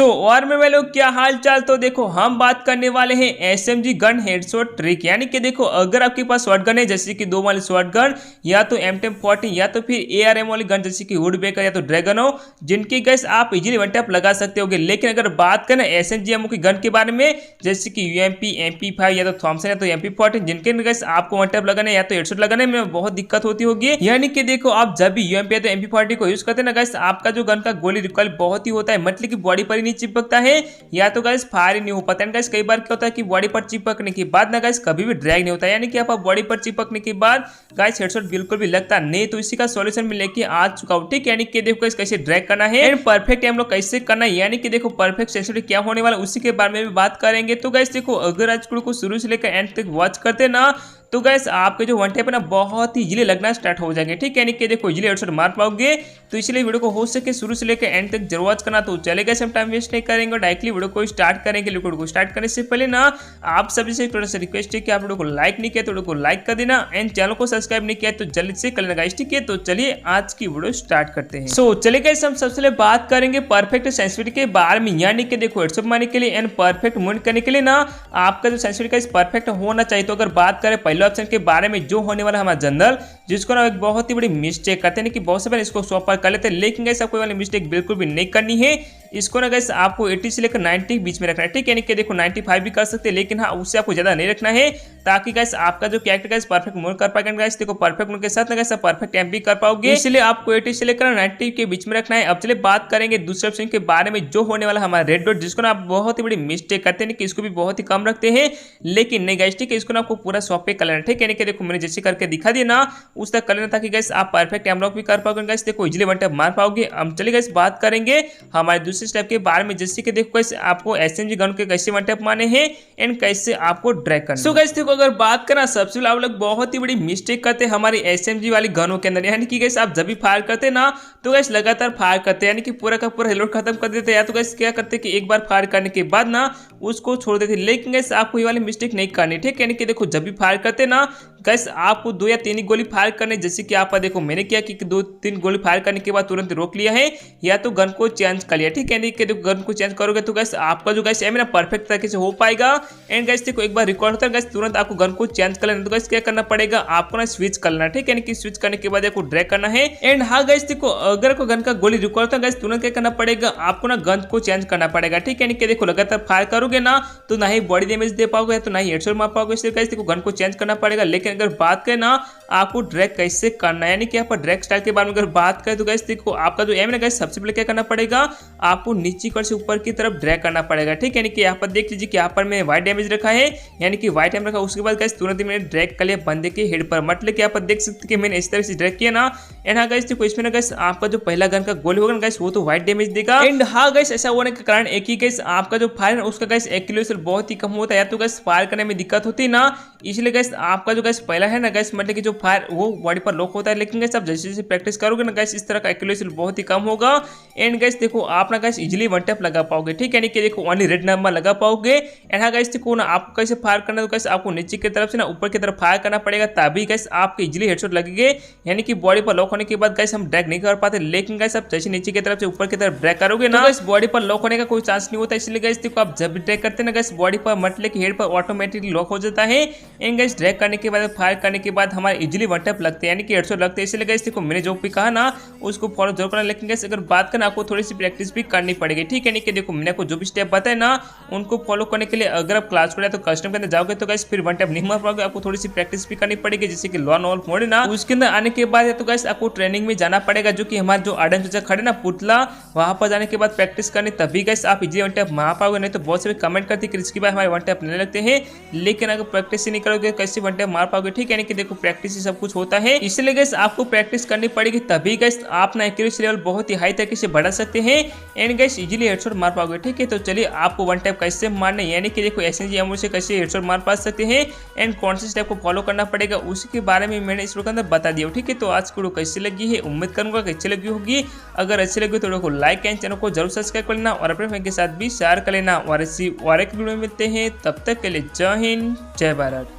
और मेरे लोग क्या हाल चाल। तो देखो हम बात करने वाले हैं एसएमजी गन हेडशॉट ट्रिक, यानी कि देखो अगर आपके पास शॉटगन है जैसे कि 2 वाली शॉटगन या तो M1014 या तो फिर ARM वाली गन जैसे कि वुडपेकर या तो ड्रैगन हो, जिनकी गैस आप इजीली वन टैप लगा सकते होगे। लेकिन अगर बात करें एसएमजी एमओ की गन के बारे में जैसे कि UMP MP5 या तो थॉमसन या तो MP14, जिनके गैस आपको वन टैप लगाने या तो हेडशॉट लगाने में बहुत दिक्कत होती होगी। यानी कि देखो आप जब भी UMP या तो MP40 को यूज करते हैं ना गैस, आपका जो गन का गोली रिकॉइल बहुत ही होता है, मतलब कि बॉडी पर ही नहीं चिपकता है या तो गैस फायर ही नहीं हो पाता है। गैस कई बार क्या होता है कि बॉडी पर चिपकने के बाद ना गैस कभी भी ड्रैग नहीं होता है, यानी कि आप बॉडी पर चिपकने के बाद गैस हेडशॉट बिल्कुल भी लगता नहीं। तो इसी का सॉल्यूशन में लेके आ चुका हूं, ठीक है। यानी कि देखो कैसे ड्रैग करना है एंड परफेक्ट एम लोग कैसे करना है, यानी कि देखो परफेक्ट सेंसिटिविटी क्या होने वाला उसी के बारे में भी बात करेंगे। तो गैस देखो अगर आज को शुरू से लेकर एंड तक वॉच करते ना तो गैस आपके जो वन टैप है ना बहुत ही इजीली लगना स्टार्ट हो जाएंगे, ठीक है। यानी कि देखो इजीली हेडशॉट मार पाओगे। तो इसलिए वीडियो को हो सके शुरू से लेकर एंड तक जरूर वॉच करना। तो चले गए हम टाइम वेस्ट नहीं करेंगे, डायरेक्टली वीडियो को स्टार्ट करेंगे। वीडियो को स्टार्ट करने से पहले ना आप सभी से थोड़ा सा रिक्वेस्ट है कि आप वीडियो को लाइक नहीं किया तो वीडियो को लाइक कर देना एंड चैनल को सब्सक्राइब नहीं किया तो जल्दी से कर लेना गाइस, ठीक है। तो चलिए आज की वीडियो स्टार्ट करते हैं। सो चले गए हम सबसे पहले बात करेंगे परफेक्ट सेंसिटिविटी के बारे में, यानी कि देखो हेडशॉट मारने के लिए एंड परफेक्ट मूवमेंट करने के लिए ना आपका जो सेंसिटिविटी परफेक्ट होना चाहिए। तो अगर बात करें पहले ऑप्शन के बारे में जो होने वाला हमारा जनरल, जिसको ना एक बहुत ही बड़ी मिस्टेक करते हैं कि बहुत से बार इसको स्वैप कर लेते हैं, लेकिन गैस आपको वाली मिस्टेक बिल्कुल भी नहीं करनी है। इसको ना गैस आपको 80 से लेकर 90 के बीच में रखना है, ठीक है। यानी कि देखो 95 भी कर सकते हैं, लेकिन हाँ उससे आपको ज्यादा नहीं रखना है ताकि गैस आपका जो कैरेक्टर गैस परफेक्ट मूव कर पाएगा। गैस देखो परफेक्ट मूव के साथ ना गैस परफेक्ट एम भी कर पाओगे, इसलिए आपको 80 से लेकर 90 के बीच में रखना है। अब चलिए बात करेंगे दूसरे ऑप्शन के बारे में जो होने वाला हमारा रेड डॉट, जिसको ना आप बहुत ही बड़ी मिस्टेक करते हैं कि इसको भी बहुत ही कम रखते हैं, लेकिन नहीं गैस, ठीक है। इसको ना आपको पूरा स्वैप पे कर लेना, ठीक है। यानी कि देखो मैंने जैसे करके दिखा दिया ना उस तक कर लेना ताकि गैस आप परफेक्ट एम लॉक भी कर पाओगे। गैस देखो इजीली वन टैप मार पाओगे। अब चलिए गैस बात करेंगे हमारे दूसरे स्टेप के बारे में, जैसे कि देखो कैसे आपको एसएमजी गन के कैसे वन टैप मारने हैं एंड कैसे आपको ड्रैग करना है। सो गैस देखो अगर बात करना सबसे पहले आप लोग बहुत ही बड़ी मिस्टेक करते हैं हमारी एसएमजी वाली गनों के अंदर, यानी कि गैस आप जब भी फायर करते हैं ना तो गैस लगातार फायर करते हैं, यानी कि पूरा का पूरा रिलोड खत्म कर देते हैं, या तो गैस क्या करते हैं कि एक बार फायर करने के बाद ना उसको छोड़ देते हैं। लेकिन गैस आपको ये वाली मिस्टेक नहीं करनी, ठीक है। यानी कि देखो जब भी फायर करते ना गैस आपको 2 या 3 गोली फायर करने, जैसे कि आप देखो मैंने क्या कि 2-3 गोली फायर करने के बाद तुरंत रोक लिया है या तो गन को चेंज कर लिया, ठीक है। यानी कि देखो गन को चेंज करोगे तो गैस आपका जो गैस एम है ना परफेक्ट तरीके से हो पाएगा एंड गैस देखो एक बार रिकॉर्ड होता है गैस तुरंत आपको गन को चेंज कर लेना। तो गैस क्या करना पड़ेगा आपको ना स्विच कर लेना, ठीक है। यानी कि स्विच करने के बाद आपको ड्रैग करना है एंड हाँ गैस देखो अगर कोई गन का गोली रिकॉर्ड होता है गैस तुरंत क्या करना पड़ेगा आपको ना गन को चेंज करना पड़ेगा, ठीक है। यानी कि देखो लगातार फायर करोगे ना तो ना ही बॉडी डैमेज दे पाओगे तो ना ही हेडशॉट मार पाओगे, इसलिए गैस देखो गन को चेंज करना पड़ेगा। लेकिन अगर बात करें ना आपको ड्रैग कैसे करना है, यानी कि यहाँ पर ड्रैग स्टाइल के बारे में अगर बात करें तो गैस देखो आपका जो एम है गैस सबसे पहले क्या करना पड़ेगा आपको नीचे कर से ऊपर की तरफ ड्रैग करना पड़ेगा, ठीक है। यानी कि यहाँ पर देख लीजिए कि यहाँ पर मैं व्हाइट डैमेज रखा है, यानी कि व्हाइट एम रखा, उसके बाद गैस तुरंत ही मैंने ड्रैग कर लिया बंदे के हेड पर, मतलब कि यहाँ पर देख सकते कि मैंने इस तरह से ड्रैग किया ना एंड हाँ गैस देखो इसमें गैस आपका जो पहला गन का गोली होगा गैस वो तो व्हाइट डैमेज देगा एंड हाँ गैस ऐसा होने के कारण एक ही गैस आपका जो फायर है उसका गैस एक्यूरेसी बहुत ही कम होता है, या तो गैस फायर करने में दिक्कत होती है ना, इसलिए गैस आपका जो गैस पहला है ना गैस मतलब कि जो फायर वो बॉडी पर लॉक होता है। लेकिन गैस आप जैसे जैसे प्रैक्टिस करोगे ना गैस इस तरह का एक्यूरेसी बहुत ही कम होगा एंड गैस देखो आप ना गैस इजीली वन टैप लगा पाओगे, ठीक है। यानी कि देखो ओनली रेड नंबर लगा पाओगे एंड हाँ गैस देखो ना आपको कैसे फायर करना है तो गैस आपको नीचे की तरफ से ना ऊपर की तरफ फायर करना पड़ेगा तभी गैस आपके इजीली हेडशॉट लगेंगे। यानी कि बॉडी पर लॉक होने के बाद गैस हम ड्रैग नहीं कर पाते, लेकिन गैस आप जैसे नीचे की तरफ से ऊपर की तरफ ड्रैग करोगे ना गैस बॉडी पर लॉक होने का कोई चांस नहीं होता। इसलिए गैस देखो आप जब भी ड्रैग करते हैं ना गैस बॉडी पर मतलब कि हेड पर ऑटोमेटिकली लॉक हो जाता है एंड गैस ड्रैग करने के बाद फायर करने के बाद हमारे इजीली वन टैप लगते हैं, यानी कि हेडशॉट लगते हैं। इसलिए गैस देखो मैंने जो भी कहा ना उसको फॉलो जरूर करना, लेकिन गैस अगर बात करना आपको थोड़ी सी प्रैक्टिस भी करनी पड़ेगी, ठीक है। नहीं कि देखो मैंने आपको जो भी स्टेप बताया ना उनको फॉलो करने के लिए अगर आप क्लास को तो कस्टम के अंदर जाओगे तो गैस फिर वन टैप नहीं मार पाओगे, आपको थोड़ी सी प्रैक्टिस भी करनी पड़ेगी, जैसे कि लॉन ऑल मोड ना उसके अंदर आने के बाद तो गैस आपको ट्रेनिंग में जाना पड़ेगा, जो कि हमारे जो आर्डन चाचा खड़े ना पुतला वहां पर जाने के बाद प्रैक्टिस करनी तभी गैस आप इजीली वन टैप मार पाओगे। नहीं तो बहुत से कमेंट करते कि इसके बाद हमारे वन टैप नहीं लगते हैं, लेकिन अगर प्रैक्टिस ही नहीं करोगे कैसे वन टैप मार पाओगे, ठीक है। यानी कि देखो प्रैक्टिस ही सब कुछ होता है, इसलिए गैस आपको प्रैक्टिस करनी पड़ेगी तभी गैस आप ना एक्यूरेसी लेवल बहुत ही हाई तरीके से बढ़ा सकते हैं एंड गैस इजीली हेडशॉट मार पाओगे, ठीक है। तो चलिए आपको वन टैप कैसे मारना है, यानी कि देखो एसएमजी एमओ से कैसे हेडशॉट मार पा सकते हैं एंड कौन से स्टेप को फॉलो करना पड़ेगा उसी के बारे में मैंने इस वीडियो के अंदर बता दिया, ठीक है। तो आज की वीडियो कैसी लगी है उम्मीद करूंगा कि अच्छी लगी होगी। अगर अच्छी लगी तो वीडियो को लाइक एंड चैनल को जरूर सब्सक्राइब कर लेना और अपने फ्रेंड के साथ भी शेयर कर लेना और इसी और एक वीडियो में मिलते हैं, तब तक के लिए जय हिंद जय भारत।